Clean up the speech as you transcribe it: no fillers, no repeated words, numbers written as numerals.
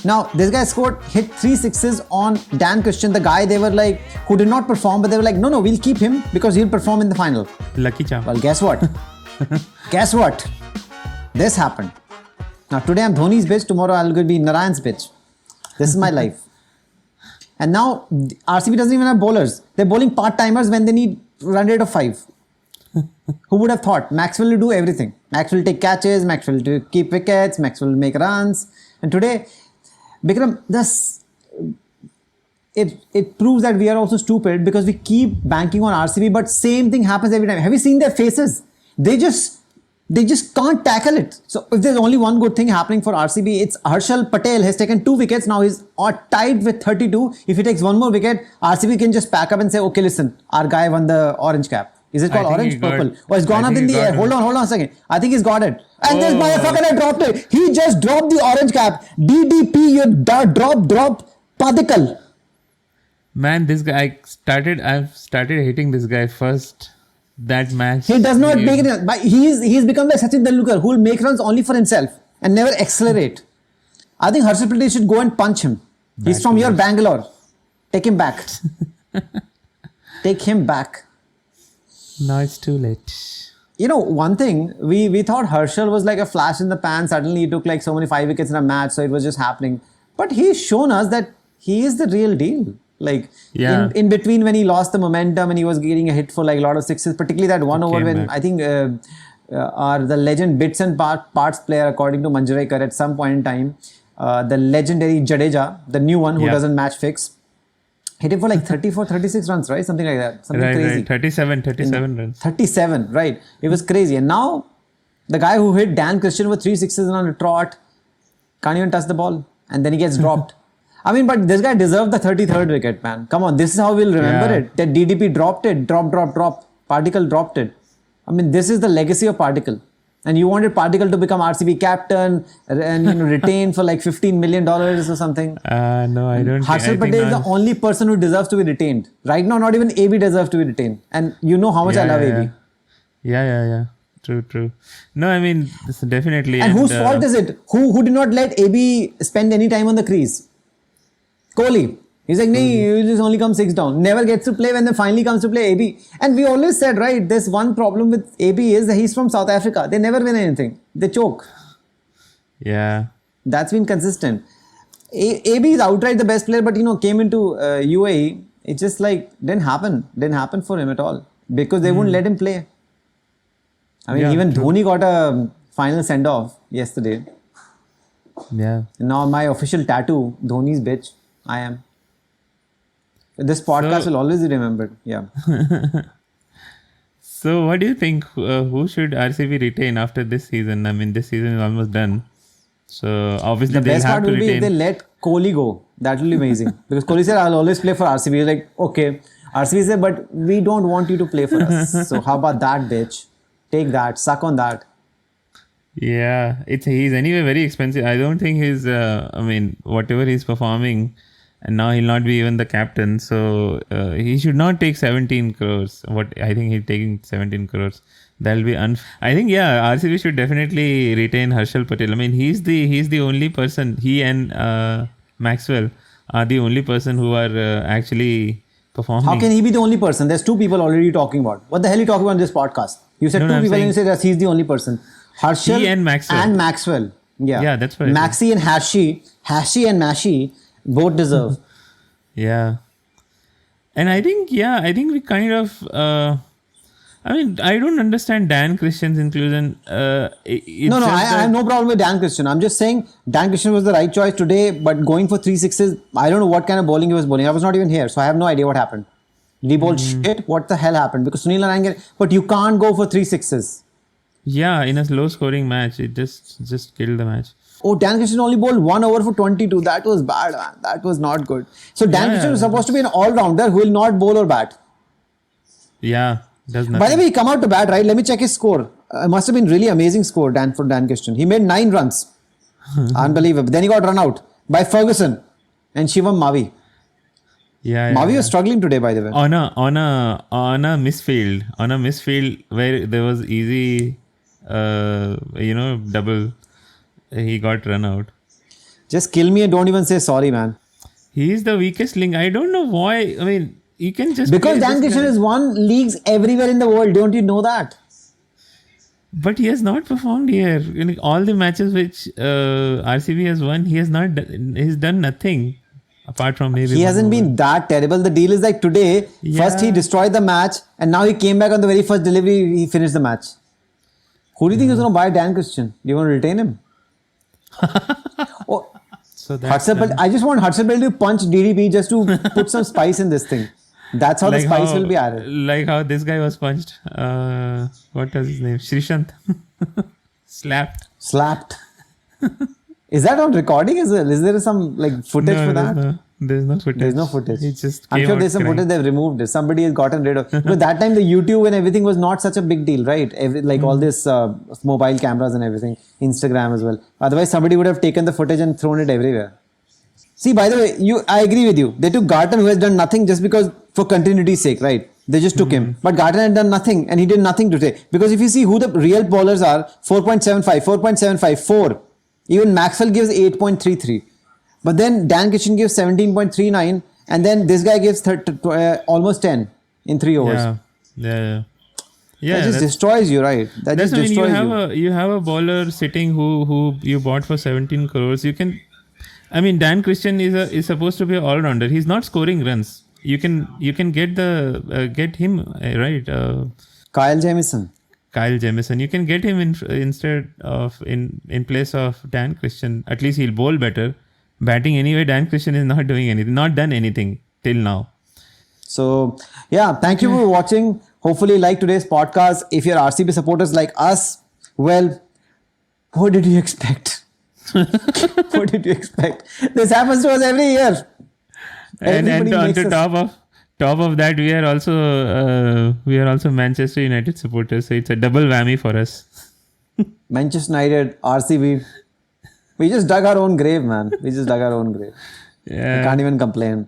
Now, this guy hit 3 sixes on Dan Christian, the guy they were like, who did not perform, but they were like, no, we'll keep him because he'll perform in the final. Lucky charm. Well, guess what? Guess what? This happened. Now, today I'm Dhoni's bitch, tomorrow I'll be Narayan's bitch. This is my life. And now, RCB doesn't even have bowlers. They're bowling part-timers when they need run rate of 5. Who would have thought? Maxwell will do everything. Maxwell will take catches, Maxwell will keep wickets, Maxwell will make runs. And today, Bikram, it proves that we are also stupid because we keep banking on RCB, but same thing happens every time. Have you seen their faces? They just can't tackle it. So if there's only one good thing happening for RCB, it's Harshal Patel has taken 2 wickets. Now he's tied with 32. If he takes one more wicket, RCB can just pack up and say, okay, listen, our guy won the orange cap. Is it called orange? Purple? Or it's gone up in the air. Hold on a second. I think he's got it. And this motherfucker had dropped it. He just dropped the orange cap. DDP, you drop, particle. Man, this guy, I've started hating this guy first. That match. He does not make it. But he's become like Sachin Tendulkar, who will make runs only for himself and never accelerate. I think Harshal Patel should go and punch him. He's from your Bangalore. Take him back. Take him back. Now it's too late. You know, one thing, we thought Harshal was like a flash in the pan. Suddenly he took like so many 5 wickets in a match, so it was just happening. But he's shown us that he is the real deal. Like in between when he lost the momentum and he was getting a hit for like a lot of sixes, particularly that one over when back. I think the legend bits and parts player, according to Manjrekar, at some point in time, the legendary Jadeja, the new one who doesn't match fix, hit him for like 34, 36 runs, right? Something like that. Something crazy. Right. 37 runs. 37, right. It was crazy. And now, the guy who hit Dan Christian with 3 sixes on a trot can't even touch the ball. And then he gets dropped. I mean, but this guy deserved the 33rd wicket, man. Come on, this is how we'll remember it. That DDP dropped it. Drop. Particle dropped it. I mean, this is the legacy of Particle. And you wanted Particle to become RCB captain and retain for like $15 million or something. No, I don't. Harshal Patel is the only person who deserves to be retained. Right now, not even AB deserves to be retained. And you know how much I love AB. Yeah. True. No, I mean, this definitely. And whose fault is it? Who did not let AB spend any time on the crease? Kohli. He's like, he just only comes 6 down. Never gets to play when they finally comes to play AB. And we always said, right, there's one problem with AB is that he's from South Africa. They never win anything. They choke. Yeah. That's been consistent. AB is outright the best player, but came into UAE. It just like didn't happen for him at all. Because they wouldn't let him play. I mean, even Dhoni got a final send-off yesterday. Yeah. Now my official tattoo, Dhoni's bitch, I am. This podcast will always be remembered. Yeah. So what do you think? Who should RCB retain after this season? I mean, this season is almost done. So obviously the best part will be if they let Kohli go. That will be amazing. Because Kohli said, I'll always play for RCB. He's like, okay. RCB said, but we don't want you to play for us. So how about that, bitch? Take that. Suck on that. Yeah. He's anyway very expensive. I don't think he's, whatever he's performing, and now he'll not be even the captain. So he should not take 17 crores. I think he's taking 17 crores. That'll be I think RCB should definitely retain Harshal Patel. I mean, he's the only person. He and Maxwell are the only person who are actually performing. How can he be the only person? There's 2 people already talking about. What the hell are you talking about in this podcast? You said 2 people and you said that he's the only person. Harshal and Maxwell. Yeah, that's what Maxi and Hashi and Mashi both deserve. Yeah. And I think we kind of... I don't understand Dan Christian's inclusion. I have no problem with Dan Christian. I'm just saying Dan Christian was the right choice today, but going for 3 sixes, I don't know what kind of bowling he was bowling. I was not even here, so I have no idea what happened. Did he bowl shit? What the hell happened? Because Sunil Narine, but you can't go for 3 sixes. Yeah, in a low-scoring match, it just killed the match. Oh, Dan Christian only bowled 1 over for 22. That was bad, man. That was not good. So Dan Christian was supposed to be an all-rounder who will not bowl or bat. Yeah. By the way, he come out to bat, right? Let me check his score. It must have been really amazing score for Dan Christian. He made 9 runs. Unbelievable. Then he got run out by Ferguson and Shivam Mavi. Mavi was struggling today, by the way. On a misfield where there was easy, double, he got run out. Just kill me and don't even say sorry, man. He is the weakest link. I don't know why. I mean, you can just Because play Dan this Kishan guy. has won leagues everywhere in the world. Don't you know that? But he has not performed here. In all the matches which RCB has won, he has not. He's done nothing apart from maybe. He one hasn't over. been that terrible. The deal is like today, first he Yeah. destroyed the match and now he came back on the very first delivery, he finished the match. Who do you think is going to buy Dan Christian? Do you want to retain him? Oh, So that's Harshal, I just want Harshal Patel to punch DDP just to put some spice in this thing. That's how the spice will be added. Like how this guy was punched. What was his name? Shrishant. Slapped. Is that on recording? Is there some like footage for that? There's no footage. There's no footage. He just I'm came sure out there's some crying. footage they've removed. It. Somebody has gotten rid of. Because that time the YouTube and everything was not such a big deal, right? All this mobile cameras and everything, Instagram as well. Otherwise, somebody would have taken the footage and thrown it everywhere. See, by the way, I agree with you. They took Garton, who has done nothing, just because for continuity's sake, right? They just took him. But Garton had done nothing, and he did nothing today. Because if you see who the real bowlers are, 4.75, 4.75, 4. Even Maxwell gives 8.33. But then Dan Kitchen gives 17.39, and then this guy gives almost 10 in 3 overs. Yeah. That just destroys you, right? That That's just when destroys you. you have a bowler sitting who you bought for 17 crores. You can, I mean, Dan Christian is supposed to be an all rounder. He's not scoring runs. You can get get him right. Kyle Jamieson. Kyle Jamieson. You can get him instead of in place of Dan Christian. At least he'll bowl better. Batting anyway, Dan Christian is not doing anything. Not done anything till now. So, yeah, thank you for watching. Hopefully, you like today's podcast. If you're RCB supporters like us, well, what did you expect? What did you expect? This happens to us every year. And Everybody on makes the us- top of that, we are also Manchester United supporters. So it's a double whammy for us. Manchester United, RCB. We just dug our own grave, man. We just dug our own grave. I Yeah. can't even complain.